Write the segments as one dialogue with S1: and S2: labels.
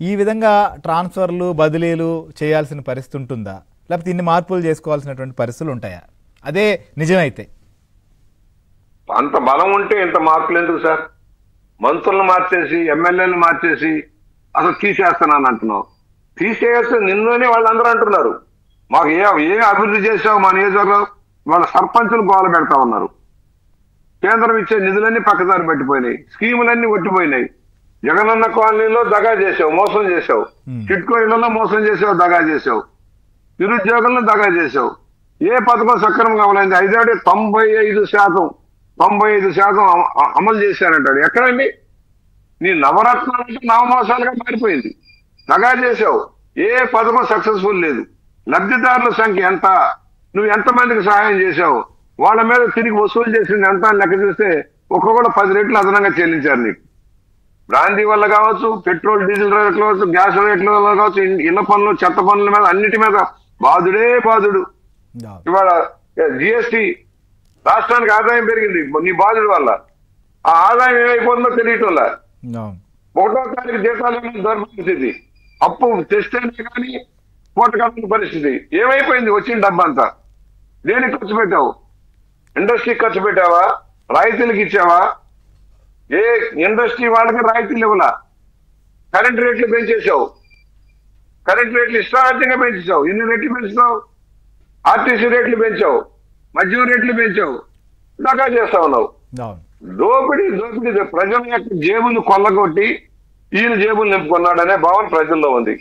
S1: ఈ విధంగా ట్రాన్స్ఫర్లు బదిలీలు చేయాల్సిన పరిస్థితి ఉంటుందా, లేకపోతే ఇన్ని మార్పులు చేసుకోవాల్సినటువంటి పరిస్థితులు ఉంటాయా? అదే నిజమైతే
S2: అంత బలం ఉంటే ఇంత మార్పులు ఎందుకు సార్? మంత్రులను మార్చేసి ఎమ్మెల్యేలు మార్చేసి అసలు తీసేస్తున్నాను అంటున్నావు. తీసేస్తే నిన్ననే వాళ్ళందరూ అంటున్నారు మాకు ఏ అభివృద్ధి చేసావు మా నియోజకవర్గం. వాళ్ళ సర్పంచులు గోల పెడతా ఉన్నారు. కేంద్రం ఇచ్చే నిధులన్నీ పక్కదారి పెట్టిపోయినాయి, స్కీములన్నీ ఒట్టిపోయినాయి. జగనన్న కాలనీలో దగా చేసావు, మోసం చేసావు. టిట్కో ఇళ్లలో మోసం చేసావు, దగా చేసావు. నిరుద్యోగులను దగా చేసావు. ఏ పథకం సక్రమంగా అమలైంది? 95% అమలు చేశానంటాడు. ఎక్కడండి నీ నవరత్నాలు? అంటే నవమోసాలుగా మారిపోయింది. దగా చేసావు. ఏ పథకం సక్సెస్ఫుల్ లేదు. లబ్ధిదారుల సంఖ్య ఎంత, నువ్వు ఎంతమందికి సహాయం చేశావు, వాళ్ళ మీద తిరిగి వసూలు చేసింది ఎంత అని లెక్క చూస్తే ఒక్కొక్కడు 10 రెట్లు అదనంగా చెల్లించారు నీకు. బ్రాందీ వల్ల కావచ్చు, పెట్రోల్ డీజిల్ రేట్లు కావచ్చు, గ్యాస్ రేట్ల వల్ల కావచ్చు, ఇళ్ల పనులు చెత్త పనుల మీద అన్నిటి మీద బాధుడే బాధుడు. ఇవాళ జిఎస్టి రాష్ట్రానికి ఆదాయం పెరిగింది నీ బాధుడు వల్ల. ఆ ఆదాయం ఏమైపోతుందో తెలియటంలా. 1వ తారీఖు జీతాలు దొరకపరిస్థితి, అప్పు తెస్తేనే కానీ పూటకల్లని పరిస్థితి. ఏమైపోయింది వచ్చిన డబ్బంతా? దేనికి ఖర్చు పెట్టావు? ఇండస్ట్రీకి ఖర్చు పెట్టావా? రాయితీలకు ఇచ్చావా? ఏ ఇండస్ట్రీ వాళ్ళకి రాయితీలు ఇవ్వలా. కరెంట్ రేట్లు పెంచేసావు. కరెంట్ రేట్లు ఇష్టార్థంగా పెంచేసావు. ఎన్ని రేట్లు పెంచుతావు? ఆర్టీసీ రేట్లు పెంచావు, మద్యం రేట్లు పెంచావు, దగా చేస్తా ఉన్నావు. దోపిడీ ప్రజల యొక్క జేబులు కొల్లగొట్టి ఈయన జేబులు నింపుకున్నాడనే భావన ప్రజల్లో ఉంది.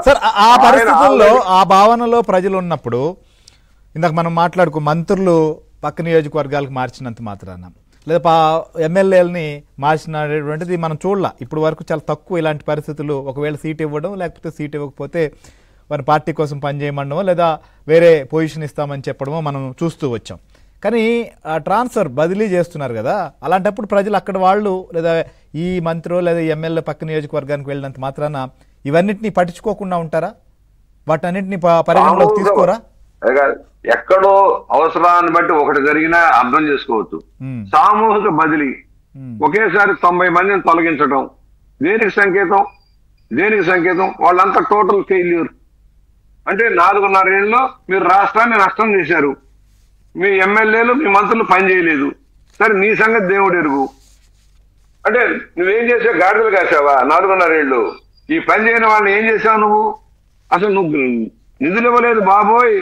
S1: సార్, ఆ పరిస్థితుల్లో ఆ భావనలో ప్రజలు ఉన్నప్పుడు ఇందాక మనం మాట్లాడుకో మంత్రులు పక్క నియోజకవర్గాలకు మార్చినంత మాత్రాన లేదా ఎమ్మెల్యేలని మార్చినటువంటిది మనం చూడాల. ఇప్పుడు వరకు చాలా తక్కువ ఇలాంటి పరిస్థితులు. ఒకవేళ సీట్ ఇవ్వడం, లేకపోతే సీట్ ఇవ్వకపోతే వారి పార్టీ కోసం పనిచేయమనడమో లేదా వేరే పొజిషన్ ఇస్తామని చెప్పడమో మనం చూస్తూ వచ్చాం. కానీ ట్రాన్స్ఫర్ బదిలీ చేస్తున్నారు కదా, అలాంటప్పుడు ప్రజలు అక్కడ వాళ్ళు లేదా ఈ మంత్రో లేదా ఎమ్మెల్యే పక్క నియోజకవర్గానికి వెళ్ళినంత మాత్రాన ఇవన్నిటిని పట్టించుకోకుండా ఉంటారా? వాటన్నిటిని పరిగణలోకి తీసుకోరా?
S2: ఎక్కడో అవసరాన్ని బట్టి ఒకటి జరిగినా అర్థం చేసుకోవచ్చు. సామూహిక బదిలీ ఒకేసారి 90 మందిని తొలగించడం దేనికి సంకేతం? వాళ్ళంతా టోటల్ ఫెయిల్యూర్. అంటే 4.5 ఏళ్ళలో మీరు రాష్ట్రాన్ని నష్టం చేశారు. మీ ఎమ్మెల్యేలు మీ మంత్రులు పని చేయలేదు. సరే, నీ సంగతి దేవుడు ఎరుగు. అంటే నువ్వేం చేసావు? గాడిదలు కాసావా 4.5 ఏళ్ళు? ఈ పని చేయని వాళ్ళని ఏం చేసావు నువ్వు? అసలు నువ్వు నిధులు ఇవ్వలేదు బాబోయ్,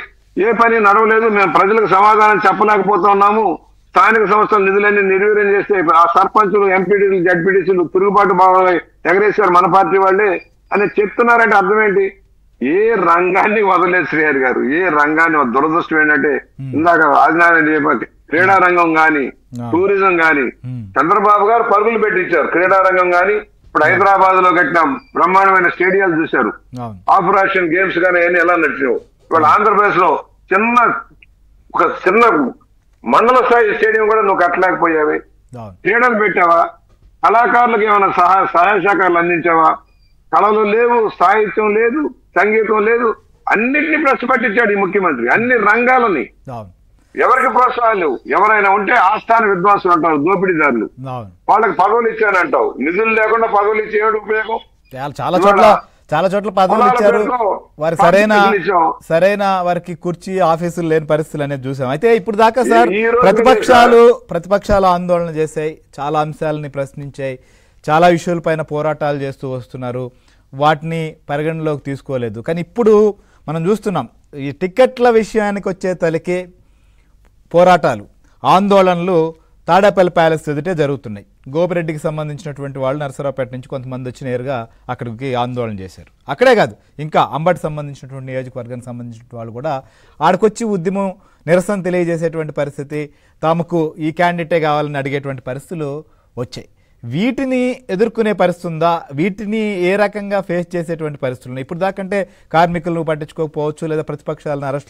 S2: ఏ పని నడవలేదు, మేము ప్రజలకు సమాధానం చెప్పలేకపోతున్నాము, స్థానిక సంస్థల నిధులన్నీ నిర్వీర్యం చేస్తే ఆ సర్పంచులు, ఎంపీడీలు, జడ్పీటీసీలు తిరుగుబాటు భావాలు ఎగరేశారు మన పార్టీ వాళ్ళే అని చెప్తున్నారంటే అర్థం ఏంటి? ఏ రంగాన్ని వదలేదు శ్రీహరి గారు, ఏ రంగాన్ని. దురదృష్టం ఏంటంటే ఇందాక ఆదినారాయణ చెప్పి క్రీడా రంగం కానీ, టూరిజం కానీ చంద్రబాబు గారు పరుగులు పెట్టించారు. క్రీడా రంగం కానీ ఇప్పుడు హైదరాబాద్ లో కట్టిన బ్రహ్మాండమైన స్టేడియాలు చూశారు. ఆపరేషన్ గేమ్స్ కానీ అన్ని ఎలా నడిచావు. ఇవాళ ఆంధ్రప్రదేశ్ లో ఒక చిన్న మండల స్థాయి స్టేడియం కూడా నువ్వు కట్టలేకపోయావి. క్రీడలు పెట్టావా? కళాకారులకు ఏమైనా సహాయ సహకారాలు అందించావా? కళలు లేవు, సాహిత్యం లేదు, సంగీతం లేదు, అన్నిటినీ ప్రశ్నపట్టించాడు ఈ ముఖ్యమంత్రి. అన్ని రంగాలని ఎవరికి ప్రోత్సాహాలు లేవు. ఎవరైనా ఉంటే ఆస్థాన విద్వాంసులు అంటారు, దోపిడీదారులు. వాళ్ళకి పదవులు ఇచ్చానంటావు. నిధులు లేకుండా పదవులు ఇచ్చే ఉపయోగం?
S1: చాలా చోట్ల పదవులు ఇచ్చారు, వారి సరైన వారికి కుర్చీ ఆఫీసులు లేని పరిస్థితులు అనేది చూసాం. అయితే ఇప్పుడు దాకా సార్ ప్రతిపక్షాలు ఆందోళన చేశాయి, చాలా అంశాలని ప్రశ్నించాయి, చాలా విషయాలపైన పోరాటాలు చేస్తూ వస్తున్నారు, వాటిని పరిగణలోకి తీసుకోలేదు. కానీ ఇప్పుడు మనం చూస్తున్నాం ఈ టికెట్ల విషయానికి వచ్చే తలకే పోరాటాలు, ఆందోళనలు తాడేపల్లి ప్యాలెస్ ఎదుటే జరుగుతున్నాయి. గోపిరెడ్డికి సంబంధించినటువంటి వాళ్ళు నరసరావుపేట నుంచి కొంతమంది వచ్చి నేరుగా అక్కడికి ఆందోళన చేశారు. అక్కడే కాదు, ఇంకా అంబటి సంబంధించినటువంటి నియోజకవర్గానికి సంబంధించిన వాళ్ళు కూడా ఆడికొచ్చి ఉద్యమం నిరసన తెలియజేసేటువంటి పరిస్థితి, తమకు ఈ క్యాండిడేటే కావాలని అడిగేటువంటి పరిస్థితులు వచ్చాయి. వీటిని ఎదుర్కొనే పరిస్థితి ఉందా? వీటిని ఏ రకంగా ఫేస్ చేసేటువంటి పరిస్థితులు ఉన్నాయి? ఇప్పుడు దాకంటే కార్మికులను పట్టించుకోకపోవచ్చు, లేదా ప్రతిపక్షాలను అరెస్ట్